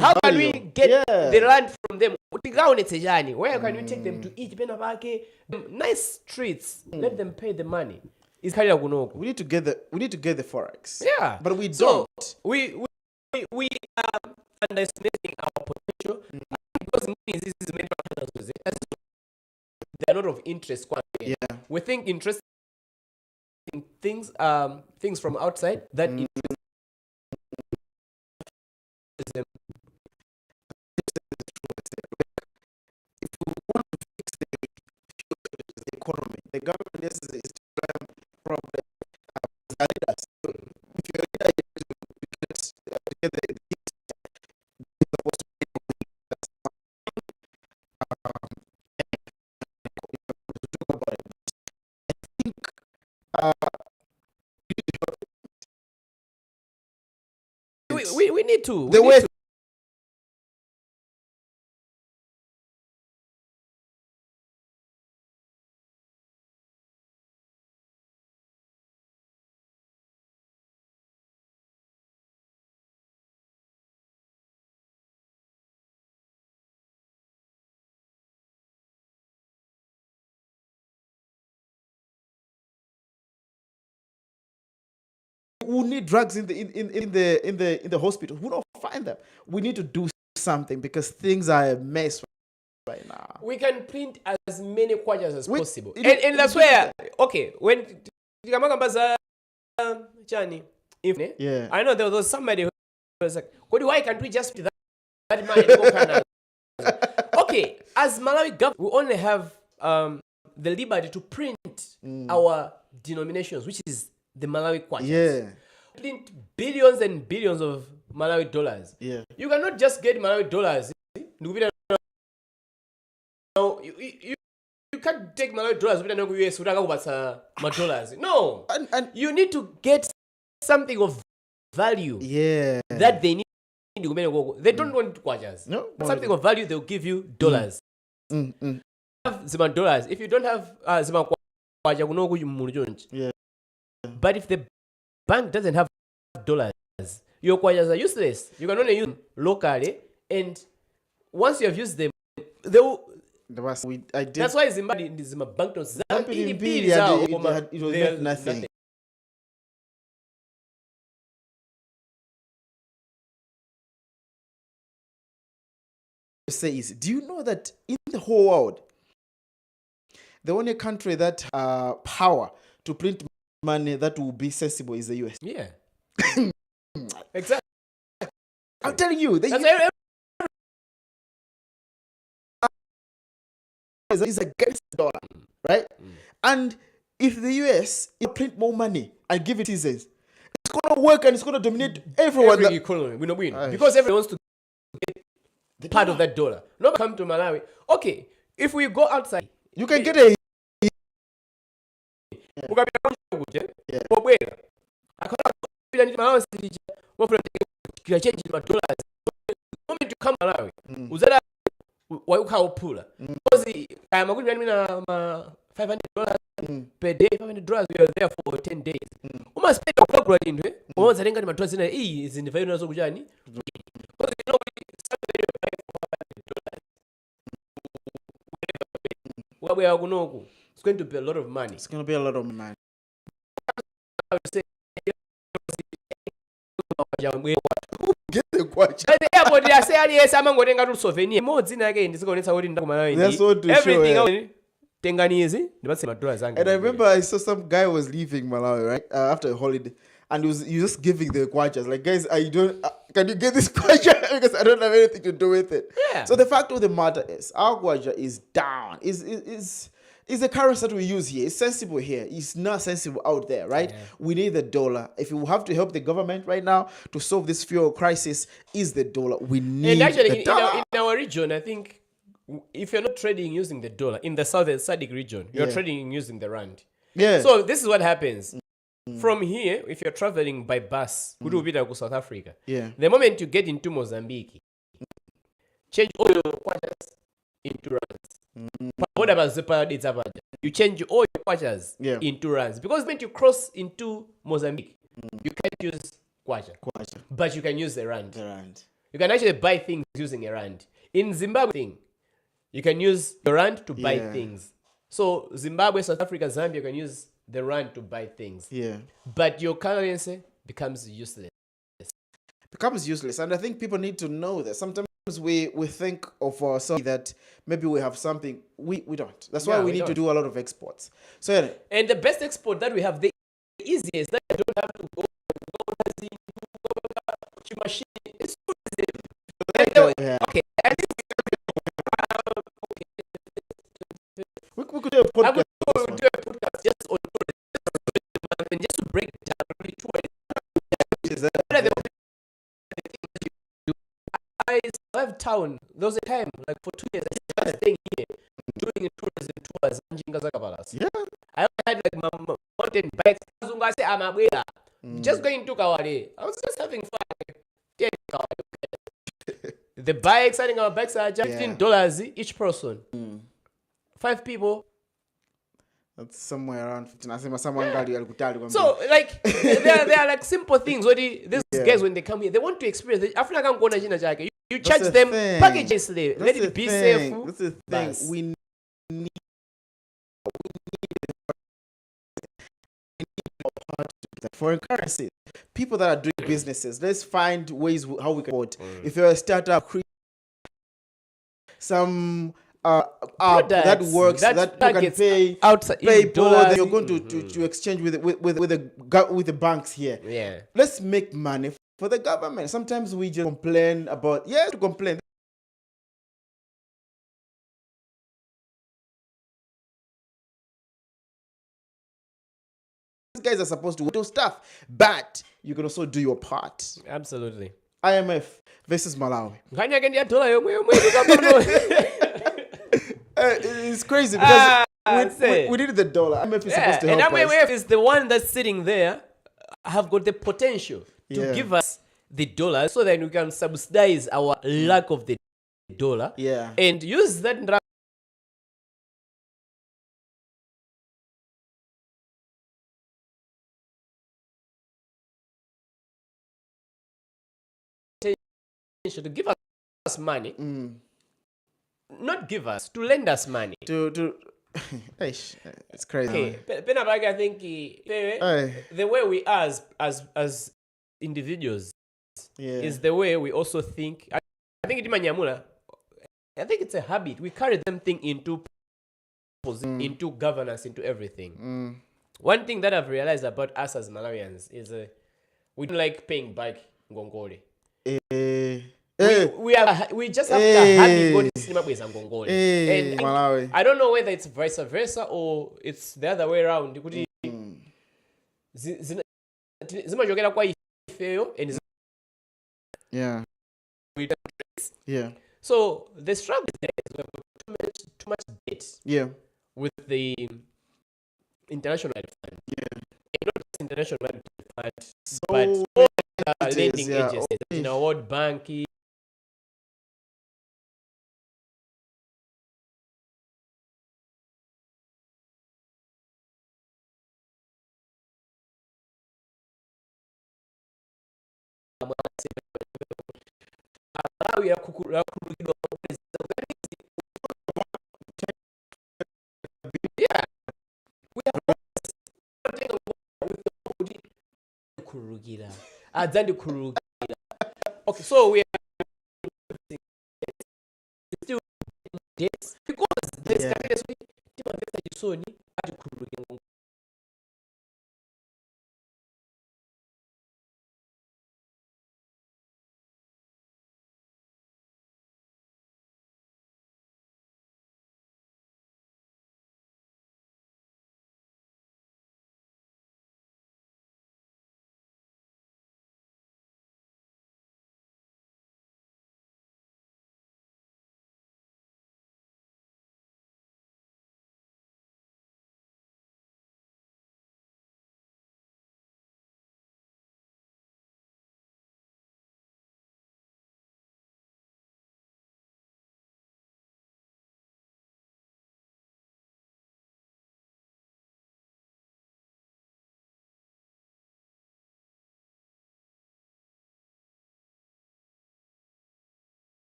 [SPEAKER 2] How can we get the land from them? Where can we take them to eat? Nice streets. Let them pay the money. It's kind of
[SPEAKER 1] we need to get the forex.
[SPEAKER 2] Yeah,
[SPEAKER 1] but we don't.
[SPEAKER 2] We are underestimating our potential because this is many factors. There are a lot of interest.
[SPEAKER 1] Yeah,
[SPEAKER 2] we think interest in things from outside that interest them.
[SPEAKER 1] If we want to fix the economy, the government is to problem. If you're
[SPEAKER 2] we need to.
[SPEAKER 1] The way who need drugs in the hospital, who don't find them. We need to do something because things are a mess right now.
[SPEAKER 2] We can print as many kwajas as possible, and that's where when I know there was somebody who was like, why can't we just do that money? Okay, as Malawi government, we only have the liberty to print our denominations, which is the Malawi kwajas.
[SPEAKER 1] Yeah.
[SPEAKER 2] Print billions and billions of Malawi dollars.
[SPEAKER 1] Yeah.
[SPEAKER 2] You cannot just get Malawi dollars. No, you can't take Malawi dollars with dollars. No.
[SPEAKER 1] And
[SPEAKER 2] you need to get something of value.
[SPEAKER 1] Yeah.
[SPEAKER 2] That they need. They don't want kwajas.
[SPEAKER 1] No.
[SPEAKER 2] Something of value, they'll give you dollars. Have Zima dollars. If you don't have Zima kwaja,
[SPEAKER 1] yeah.
[SPEAKER 2] But if the bank doesn't have dollars, your kwajas are useless. You can only use them locally, and once you have used them, they will. That's why Zimbabwe banknotes.
[SPEAKER 1] It was nothing. Say is, do you know that in the whole world, the only country that power to print money that will be sensible is the US?
[SPEAKER 2] Yeah. Exactly.
[SPEAKER 1] I'm telling you, is against the dollar, right? And if the US print more money and give it citizens, it's gonna work and it's gonna dominate everyone.
[SPEAKER 2] Every economy, we know win because everyone wants to get the part of that dollar. Not come to Malawi. Okay, if we go outside,
[SPEAKER 1] you can get a.
[SPEAKER 2] Moment you come Malawi, uzala waukhaophula because I'm going to $500 per day. $500 we are there for 10 days. Uma spend calculate into it. Uma zarenga ni matwa zina hii zindivayo nazo kujani. Because you know it's going to be a lot of money.
[SPEAKER 1] It's going to be a lot of money.
[SPEAKER 2] I would say
[SPEAKER 1] get the kwacha.
[SPEAKER 2] At the airport, they say, yes, I'm going to souvenir. More than again, this is going to
[SPEAKER 1] that's what to
[SPEAKER 2] everything
[SPEAKER 1] show.
[SPEAKER 2] And
[SPEAKER 1] I remember I saw some guy was leaving Malawi, right? After a holiday. And he was just giving the kwachas. Like, guys, I don't, can you get this kwacha? Because I don't have anything to do with it.
[SPEAKER 2] Yeah.
[SPEAKER 1] So the fact of the matter is, our kwacha is down. Is the currency that we use here. It's sensible here. It's not sensible out there, right? Yeah. We need the dollar. If you have to help the government right now to solve this fuel crisis, is the dollar. We need
[SPEAKER 2] and actually,
[SPEAKER 1] the dollar.
[SPEAKER 2] In our region, I think, if you're not trading using the dollar, in the southern SADC region, you're trading using the rand.
[SPEAKER 1] Yeah.
[SPEAKER 2] So this is what happens. From here, if you're traveling by bus, we do be to South Africa.
[SPEAKER 1] Yeah.
[SPEAKER 2] The moment you get into Mozambique, change all your kwatas into rands. What about Zipper? You change all your kwachas
[SPEAKER 1] Yeah.
[SPEAKER 2] into rands because when you cross into Mozambique, you can't use kwacha, but you can use the rand.
[SPEAKER 1] The rand.
[SPEAKER 2] You can actually buy things using a rand. In Zimbabwe, you can use your rand to buy things. So Zimbabwe, South Africa, Zambia, you can use the rand to buy things.
[SPEAKER 1] Yeah.
[SPEAKER 2] But your currency becomes useless.
[SPEAKER 1] Becomes useless, and I think people need to know that. Sometimes we think of ourselves that maybe we have something we don't. That's why we need to do a lot of exports. So yeah.
[SPEAKER 2] And the best export that we have, the easiest, that you don't have to go to machine. It's so easy. Okay.
[SPEAKER 1] We could do a
[SPEAKER 2] I
[SPEAKER 1] podcast.
[SPEAKER 2] would do a podcast just on tourism and just to break down really I left town. There was a time, like for 2 years, I was staying here, doing tourism tours.
[SPEAKER 1] Yeah.
[SPEAKER 2] I had like my mountain bikes. Just going to Kawale. I was just having fun. The bikes, I think our bikes are just $15 each person. 5 people.
[SPEAKER 1] That's somewhere around 15.
[SPEAKER 2] So like there are like simple things. These guys when they come here, they want to experience. You charge them packages. Let it be safe.
[SPEAKER 1] That's the thing. We need foreign currency. People that are doing businesses, let's find ways how we can afford. If you're a startup, create some app that works, that you can pay
[SPEAKER 2] outside
[SPEAKER 1] PayPal, that you're going to exchange with the banks here.
[SPEAKER 2] Yeah.
[SPEAKER 1] Let's make money for the government. Sometimes we just complain about to complain. These guys are supposed to do stuff, but you can also do your part.
[SPEAKER 2] Absolutely.
[SPEAKER 1] IMF versus Malawi. It's crazy because we needed the dollar. IMF is supposed to help us.
[SPEAKER 2] And IMF is the one that's sitting there, have got the potential to give us the dollar so that we can subsidize our lack of the dollar and use that to give us money. Not give us, to lend us money.
[SPEAKER 1] It's crazy.
[SPEAKER 2] Okay, I think the way we are as individuals is the way we also think. I think it's a habit. We carry them thing into governance, into everything. One thing that I've realized about us as Malawians is we don't like paying back ngongole. We just have to habit going to cinema with ngongole. And I don't know whether it's vice versa or it's the other way around. So the struggle is there. We have too much debt with the international fund. And not just international fund, but all the lending agencies, in our World Bank. Okay, so we are still debts because there's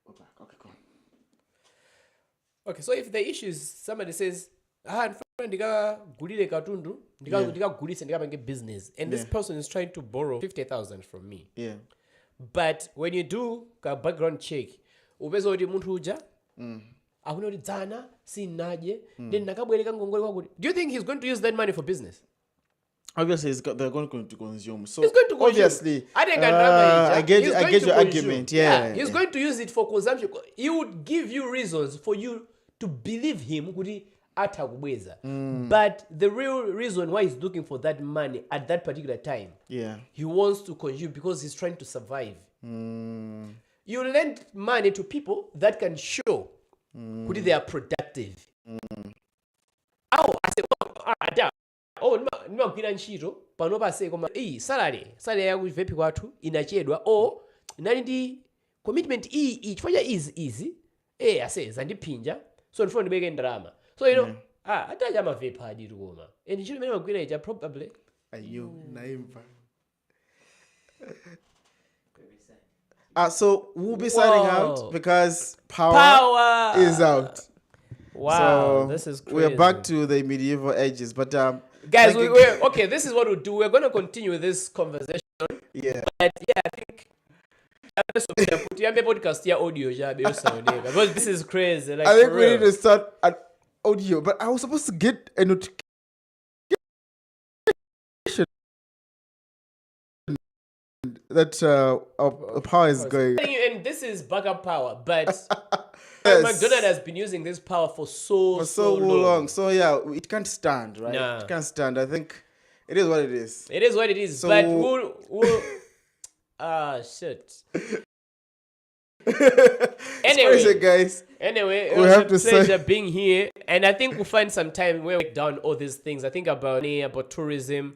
[SPEAKER 1] Okay, cool.
[SPEAKER 2] Okay, so if the issue is somebody says, ndikagulire katundu, ndikagulise ndikapange business, and this person is trying to borrow 50,000 from me.
[SPEAKER 1] Yeah.
[SPEAKER 2] But when you do a background check, upeza kuti munthu uja akuna kuti dzana sinaje, then nakabwereka ngongole kwakuti. Do you think he's going to use that money for business?
[SPEAKER 1] Obviously, they're going to consume. So
[SPEAKER 2] He's going to consume.
[SPEAKER 1] obviously,
[SPEAKER 2] I
[SPEAKER 1] get
[SPEAKER 2] He's
[SPEAKER 1] I
[SPEAKER 2] going
[SPEAKER 1] get
[SPEAKER 2] to
[SPEAKER 1] your
[SPEAKER 2] consume.
[SPEAKER 1] argument. Yeah,
[SPEAKER 2] He's going to use it for consumption. He would give you reasons for you to believe him kuti atakubweza. But the real reason why he's looking for that money at that particular time, he wants to consume because he's trying to survive. You lend money to people that can show kuti they are productive. I say, nimagwira ntchito pano pase koma salary yaku vepi kwathu inachedwa nali ndi commitment iyi chifukwa cha izi ase zandiphinja so ndifuna ndibeke ndalama so atacha mavepi aditu koma and ntchito imene magwira ija probably
[SPEAKER 1] ayo naimva. So we'll be signing out because power is out.
[SPEAKER 2] Wow,
[SPEAKER 1] so
[SPEAKER 2] this is crazy.
[SPEAKER 1] We're back to the medieval ages, but
[SPEAKER 2] guys, we're okay. This is what we'll do. We're gonna continue with this conversation.
[SPEAKER 1] Yeah.
[SPEAKER 2] But yeah, I think podcast audio because this is crazy. Like,
[SPEAKER 1] I think we need to start an audio, but I was supposed to get a notification that our power is going.
[SPEAKER 2] And this is backup power, but
[SPEAKER 1] Yes.
[SPEAKER 2] McDonald has been using this power for so long.
[SPEAKER 1] So yeah, it can't stand, right?
[SPEAKER 2] Nah.
[SPEAKER 1] It can't stand. I think it is what it is.
[SPEAKER 2] It is what it is.
[SPEAKER 1] So
[SPEAKER 2] but we'll shit.
[SPEAKER 1] Anyway, crazy, guys.
[SPEAKER 2] Anyway, it was a pleasure being here, and I think we'll find some time where we break down all these things. I think about tourism,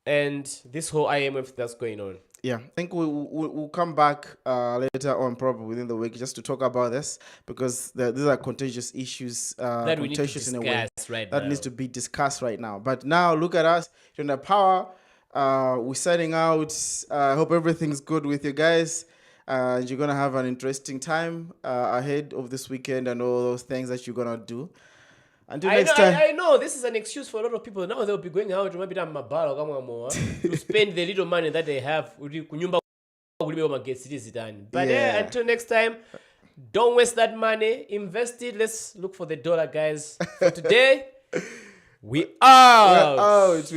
[SPEAKER 2] and this whole IMF that's going on. Yeah, I think we'll come back later on, probably within the week, just to talk about this because these are contentious issues, that we need to discuss in a way right that now. Needs to be discussed right now. But now look at us, you're in the power. We're signing out. I hope everything's good with you guys. You're gonna have an interesting time ahead of this weekend and all those things that you're gonna do. Until next time. I know this is an excuse for a lot of people. Now they'll be going out to maybe to spend the little money that they have. But until next time, don't waste that money. Invest it. Let's look for the dollar, guys. For today, we out.